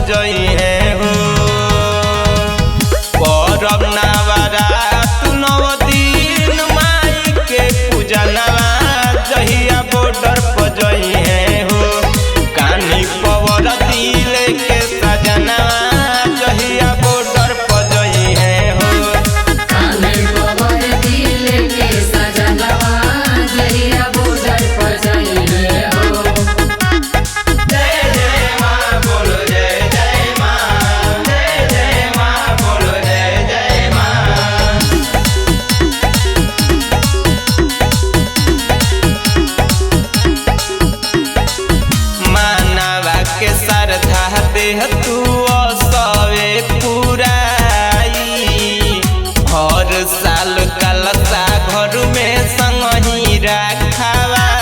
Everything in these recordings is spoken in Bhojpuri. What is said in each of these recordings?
पजई है हो। परब नवरात 9 दिन माई के पूजा नवा जहिया बॉर्डर पजई है हो। कानी पवर दिल के सजना जहिया बॉर्डर पजई है हो। कानी पवर दिल के सजना जहिया बॉर्डर पजई है हो। जय जय माँ बोलो जय जय माँ, जय जय माँ बोलो जय जय माँ। मानवा के श्रद्धा देह तू सवे पुराई। हर साल कलशा घर में संगही रखवाई।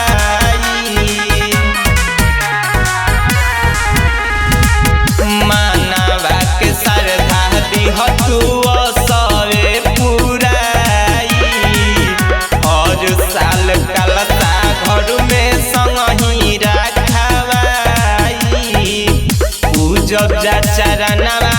मानवा के श्रद्धा देह तू सवे पुराई। हर साल कलशा घर में संगही रखवाई। पूजब जा चरणवा